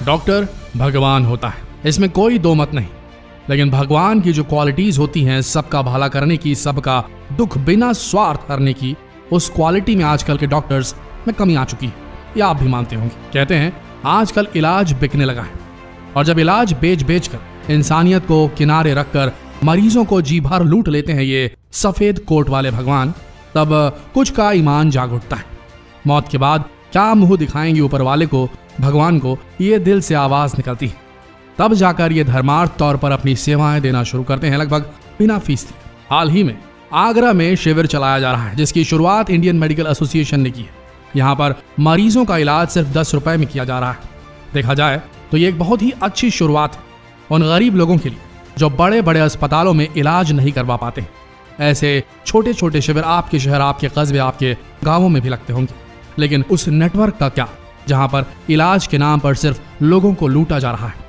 Doctor भगवान होता है, इसमें कोई दो मत नहीं। लेकिन भगवान की जो क्वालिटीज होती हैं, सबका भला करने की, सबका दुख बिना स्वार्थ करने की, उस क्वालिटी में आजकल के डॉक्टर्स में कमी आ चुकी है। ये आप भी मानते होंगे। कहते हैं आजकल इलाज बिकने लगा है, और जब इलाज बेच बेच कर इंसानियत को किनारे रखकर मरीजों को जी भर लूट लेते हैं ये सफेद कोट वाले भगवान, तब कुछ का ईमान जाग उठता है। मौत के बाद क्या मुंह दिखाएंगे ऊपर वाले को, भगवान को, ये दिल से आवाज निकलती है। तब जाकर ये धर्मार्थ तौर पर अपनी सेवाएं देना शुरू करते हैं, लगभग बिना फीस दिए। हाल ही में आगरा में शिविर चलाया जा रहा है, जिसकी शुरुआत इंडियन मेडिकल एसोसिएशन ने की है। यहाँ पर मरीजों का इलाज सिर्फ 10 रुपए में किया जा रहा है। देखा जाए तो ये एक बहुत ही अच्छी शुरुआत है उन गरीब लोगों के लिए जो बड़े बड़े अस्पतालों में इलाज नहीं करवा पाते। ऐसे छोटे छोटे शिविर आपके शहर, आपके कस्बे, आपके गांवों में भी लगते होंगे। लेकिन उस नेटवर्क का क्या, जहां पर इलाज के नाम पर सिर्फ लोगों को लूटा जा रहा है।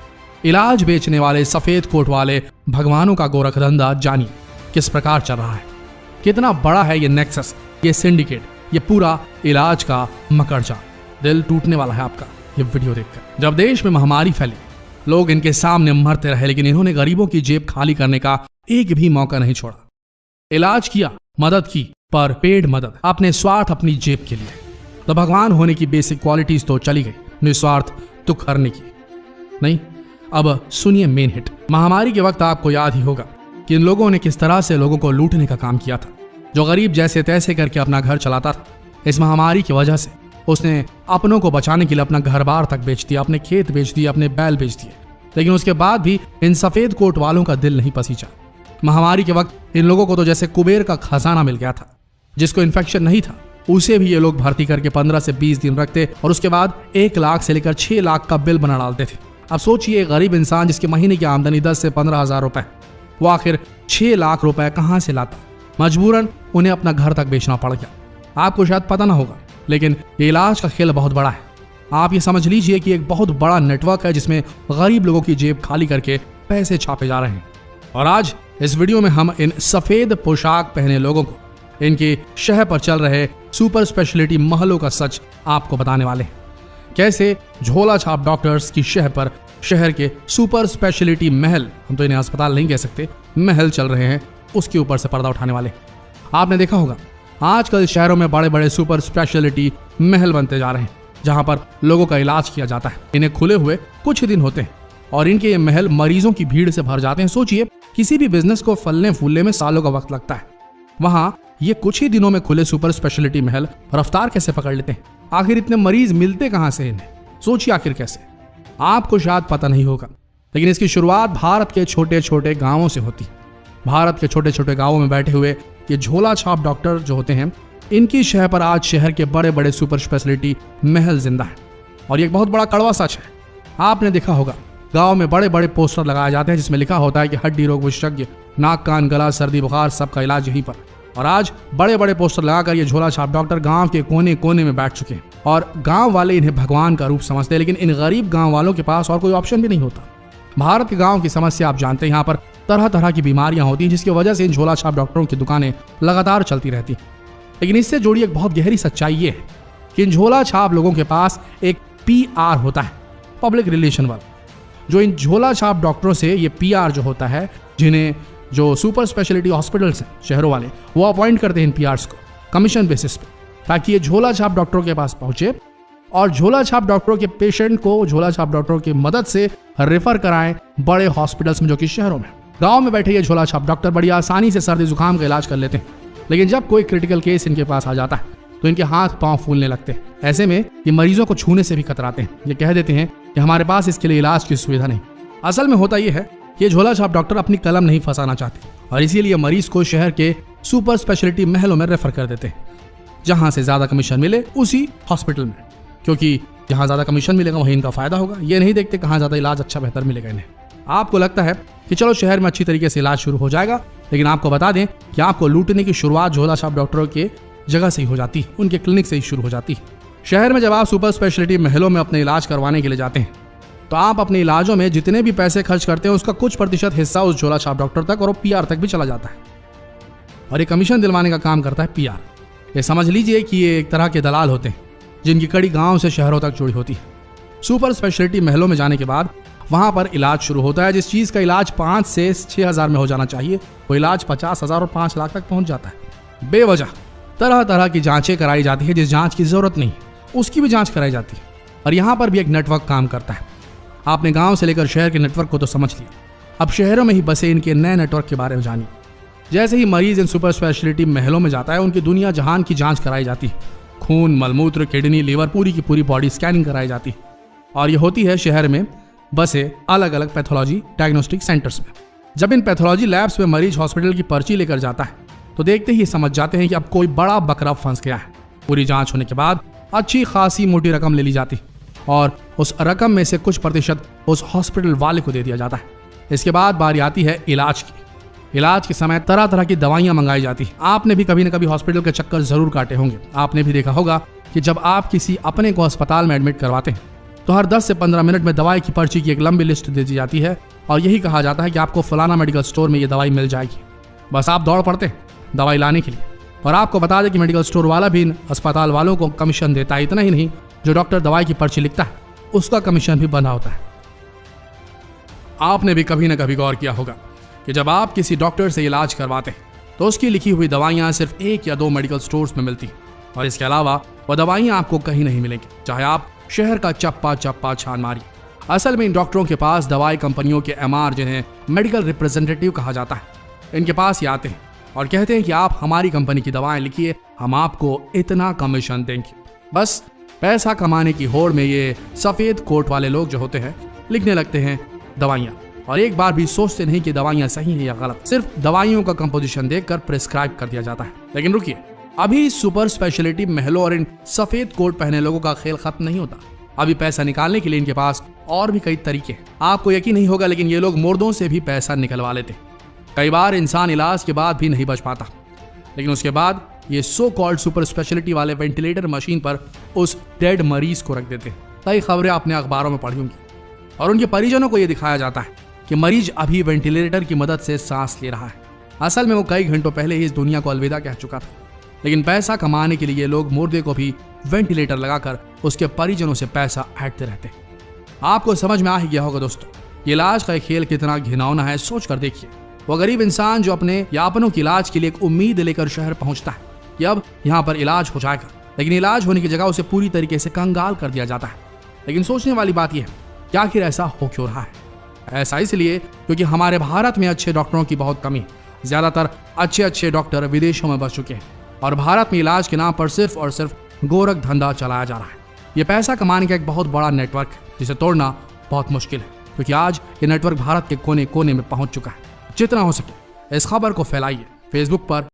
इलाज बेचने वाले सफेद कोट वाले भगवानों का गोरख धंधा जानिए किस प्रकार चल रहा है। कितना बड़ा है ये नेक्सस, ये सिंडिकेट, ये पूरा इलाज का मकड़जाल। दिल टूटने वाला है आपका ये वीडियो देखकर। जब देश में महामारी फैली, लोग इनके सामने मरते रहे, लेकिन इन्होंने गरीबों की जेब खाली करने का एक भी मौका नहीं छोड़ा। इलाज किया, मदद की, पर पेड मदद, अपने स्वार्थ, अपनी जेब के लिए। तो भगवान होने की बेसिक क्वालिटीज तो चली गई, निस्वार्थ दुख हरने की नहीं। अब सुनिए मेन हिट। महामारी के वक्त आपको याद ही होगा कि इन लोगों ने किस तरह से लोगों को लूटने का काम किया था। जो गरीब जैसे तैसे करके अपना घर चलाता था, इस महामारी की वजह से उसने अपनों को बचाने के लिए अपना घर बार तक बेच दिया, अपने खेत बेच दिए, अपने बैल बेच दिए। लेकिन उसके बाद भी इन सफेद कोट वालों का दिल नहीं पसीजा। महामारी के वक्त इन लोगों को तो जैसे कुबेर का खजाना मिल गया था। जिसको इन्फेक्शन नहीं था उसे भी ये लोग भर्ती करके 15 से 20 दिन रखते और उसके बाद 1 लाख से लेकर 6 लाख का बिल बना डालते थे। अब सोचिए, गरीब इंसान जिसके महीने की आमदनी 10 से 15 हजार रुपए, वो आखिर 6 लाख रुपए कहां से लाता। मजबूरन उन्हें अपना घर तक बेचना पड़ गया। आपको शायद पता ना होगा, लेकिन ये इलाज का खेल बहुत बड़ा है। आप ये समझ लीजिए कि एक बहुत बड़ा नेटवर्क है जिसमें गरीब लोगों की जेब खाली करके पैसे छापे जा रहे हैं। और आज इस वीडियो में हम इन सफेद पोशाक पहने लोगों को इनके शहर पर चल रहे सुपर स्पेशलिटी महलों का सच आपको बताने वाले हैं। कैसे झोला छाप डॉक्टर्स की शहर के सुपर स्पेशलिटी महल, हम तो इन्हें अस्पताल नहीं कह सकते, महल चल रहे हैं, उसके ऊपर से पर्दा उठाने वाले। आपने देखा होगा आजकल शहरों में बड़े बड़े सुपर स्पेशलिटी महल बनते जा रहे हैं, जहां पर लोगों का इलाज किया जाता है। इन्हें खुले हुए कुछ ही दिन होते हैं और इनके ये महल मरीजों की भीड़ से भर जाते हैं। सोचिए, किसी भी बिजनेस को फलने फूलने में सालों का वक्त लगता है, वहां ये कुछ ही दिनों में खुले सुपर स्पेशलिटी महल रफ्तार कैसे पकड़ लेते हैं। आखिर इतने मरीज मिलते कहां से इन्हें, सोचिए आखिर कैसे। आपको शायद पता नहीं होगा, लेकिन इसकी शुरुआत भारत के छोटे छोटे गांवों से होती। भारत के छोटे छोटे गांवों में बैठे हुए ये झोला छाप डॉक्टर जो होते हैं, इनकी शहर पर आज शहर के बड़े बड़े सुपर स्पेशलिटी महल जिंदा है। और ये एक बहुत बड़ा कड़वा सच है। आपने देखा होगा गांव में बड़े बड़े पोस्टर लगाए जाते हैं जिसमें लिखा होता है कि हड्डी रोग विशेषज्ञ, नाक कान गला सर्दी बुखार सबका इलाज यहीं पर। और आज बड़े बड़े पोस्टर लगाकर ये झोला छाप डॉक्टर गांव के कोने कोने में बैठ चुके हैं और गांव वाले इन्हें भगवान का रूप समझते हैं। लेकिन इन गरीब गांव वालों के पास और कोई ऑप्शन भी नहीं होता। भारत के गांव की समस्या आप जानते हैं, यहाँ पर तरह तरह की बीमारियां होती हैं जिसकी वजह से इन झोला छाप डॉक्टरों की दुकानें लगातार चलती रहती। लेकिन इससे जुड़ी एक बहुत गहरी सच्चाई ये है कि इन झोला छाप लोगों के पास एक PR होता है, पब्लिक रिलेशन वाला। जो इन झोला छाप डॉक्टरों से ये PR जो होता है, जिन्हें जो सुपर स्पेशलिटी हॉस्पिटल्स हैं शहरों वाले, वो अपॉइंट करते हैं इन PRs को कमीशन बेसिस पे, ताकि ये झोला छाप डॉक्टरों के पास पहुंचे और झोला छाप डॉक्टरों के पेशेंट को झोला छाप डॉक्टरों की मदद से रेफर कराएं बड़े हॉस्पिटल्स में जो कि शहरों में। गांव में बैठे ये झोला छाप डॉक्टर बड़ी आसानी से सर्दी जुकाम का इलाज कर लेते हैं, लेकिन जब कोई क्रिटिकल केस इनके पास आ जाता है तो इनके हाथ पांव फूलने लगते हैं। ऐसे में ये मरीजों को छूने से भी कतराते हैं। ये कह देते हैं कि हमारे पास इसके लिए इलाज की सुविधा नहीं। असल में होता यह है कि ये झोला छाप डॉक्टर अपनी कलम नहीं फंसाना चाहते और इसीलिए मरीज को शहर के सुपर स्पेशलिटी महलों में रेफर कर देते हैं, जहां से ज्यादा कमीशन मिले उसी हॉस्पिटल में, क्योंकि जहां ज्यादा कमीशन मिलेगा वहीं इनका फायदा होगा। ये नहीं देखते कहां ज्यादा इलाज अच्छा बेहतर मिलेगा इन्हें। आपको लगता है कि चलो शहर में अच्छी तरीके से इलाज शुरू हो जाएगा, लेकिन आपको बता दें कि आपको लूटने की शुरुआत झोला छाप डॉक्टरों के जगह से ही हो जाती है, उनके क्लिनिक से ही शुरू हो जाती है। शहर में जब आप सुपर स्पेशलिटी महलों में अपने इलाज करवाने के लिए जाते हैं तो आप अपने इलाजों में जितने भी पैसे खर्च करते हैं उसका कुछ प्रतिशत हिस्सा उस झोला छाप डॉक्टर तक और PR तक भी चला जाता है। और ये कमीशन दिलवाने का काम करता है PR। ये समझ लीजिए कि ये एक तरह के दलाल होते हैं जिनकी कड़ी गांव से शहरों तक जुड़ी होती है। सुपर स्पेशलिटी महलों में जाने के बाद वहां पर इलाज शुरू होता है। जिस चीज का इलाज 5 से 6 हजार में हो जाना चाहिए वो इलाज 50 हजार और 5 लाख तक पहुंच जाता है। बेवजह तरह तरह की जांचें कराई जाती है, जिस जांच की जरूरत नहीं उसकी भी जांच कराई जाती है। और यहाँ पर भी एक नेटवर्क काम करता है। आपने गांव से लेकर शहर के नेटवर्क को तो समझ लिया, अब शहरों में ही बसे इनके नए नेटवर्क के बारे में जानिए। जैसे ही मरीज इन सुपर स्पेशलिटी महलों में जाता है, उनकी दुनिया जहान की जांच कराई जाती है। खून, मलमूत्र, किडनी, लीवर, पूरी की पूरी बॉडी स्कैनिंग कराई जाती है। और ये होती है शहर में बसे अलग अलग पैथोलॉजी डायग्नोस्टिक सेंटर्स में। जब इन पैथोलॉजी लैब्स में मरीज हॉस्पिटल की पर्ची लेकर जाता है तो देखते ही समझ जाते हैं कि अब कोई बड़ा बकरा फंस गया है। पूरी जांच होने के बाद अच्छी खासी मोटी रकम ले ली जाती और उस रकम में से कुछ प्रतिशत उस हॉस्पिटल वाले को दे दिया जाता है। इसके बाद बारी आती है इलाज की। इलाज के समय तरह तरह की दवाइयां मंगाई जाती हैं। आपने भी कभी न कभी हॉस्पिटल के चक्कर जरूर काटे होंगे। आपने भी देखा होगा कि जब आप किसी अपने को अस्पताल में एडमिट करवाते हैं तो हर 10 से 15 मिनट में दवाई की पर्ची की एक लंबी लिस्ट दे दी जाती है और यही कहा जाता है कि आपको फलाना मेडिकल स्टोर में ये दवाई मिल जाएगी। बस आप दौड़ पड़ते हैं दवाई लाने के लिए। और आपको बता दें कि मेडिकल स्टोर वाला भी इन अस्पताल वालों को कमीशन देता है। इतना ही नहीं, जो डॉक्टर दवाई की पर्ची लिखता है उसका कमीशन भी बंधा होता है। आपने भी कभी न कभी गौर किया होगा कि जब आप किसी डॉक्टर से इलाज करवाते हैं तो उसकी लिखी हुई दवाइयां सिर्फ 1 या 2 मेडिकल स्टोर्स में मिलती हैं और इसके अलावा वह दवाइयां आपको कहीं नहीं मिलेंगी, चाहे आप शहर का चप्पा चप्पा छान मारिए। असल में इन डॉक्टरों के पास दवाई कंपनियों के MR, जिन्हें मेडिकल रिप्रेजेंटेटिव कहा जाता है, इनके पास ये आते हैं और कहते हैं कि आप हमारी कंपनी की दवाएं लिखिए, हम आपको इतना कमीशन देंगे। बस पैसा कमाने की होड़ में ये सफेद कोट वाले लोग जो होते हैं लिखने लगते हैं दवाइयां और एक बार भी सोचते नहीं कि दवाइयां सही है या गलत। सिर्फ दवाइयों का कंपोजिशन देखकर प्रिस्क्राइब कर दिया जाता है। लेकिन रुकिए, अभी सुपर स्पेशलिटी महलों और इन सफेद कोट पहने लोगों का खेल खत्म नहीं होता। अभी पैसा निकालने के लिए इनके पास और भी कई तरीके हैं। आपको यकीन नहीं होगा लेकिन ये लोग मुर्दों से भी पैसा निकलवा लेते हैं। कई बार इंसान इलाज के बाद भी नहीं बच पाता, लेकिन उसके बाद ये सो कॉल्ड सुपर स्पेशलिटी वाले वेंटिलेटर मशीन पर उस डेड मरीज को रख देते हैं। कई खबरें आपने अखबारों में पढ़ी होंगी और उनके परिजनों को यह दिखाया जाता है कि मरीज अभी वेंटिलेटर की मदद से सांस ले रहा है। असल में वो कई घंटों पहले ही इस दुनिया को अलविदा कह चुका था, लेकिन पैसा कमाने के लिए लोग मुर्दे को भी वेंटिलेटर लगाकर उसके परिजनों से पैसा ऐंठते रहते। आपको समझ में आ ही गया होगा दोस्तों, ये इलाज का खेल कितना घिनौना है, सोच कर देखिए। वो गरीब इंसान जो अपने या अपनों के इलाज के लिए एक उम्मीद लेकर शहर पहुंचता है कि अब यहाँ पर इलाज हो जाएगा, लेकिन इलाज होने की जगह उसे पूरी तरीके से कंगाल कर दिया जाता है। लेकिन सोचने वाली बात यह है कि आखिर ऐसा हो क्यों रहा है? ऐसा इसलिए क्योंकि हमारे भारत में अच्छे डॉक्टरों की बहुत कमी है। ज्यादातर अच्छे डॉक्टर विदेशों में बस चुके हैं और भारत में इलाज के नाम पर सिर्फ और सिर्फ गोरख धंधा चलाया जा रहा है। ये पैसा कमाने का एक बहुत बड़ा नेटवर्क है जिसे तोड़ना बहुत मुश्किल है, क्योंकि आज ये नेटवर्क भारत के कोने कोने में पहुंच चुका है। जितना हो सके इस खबर को फैलाइए, फेसबुक पर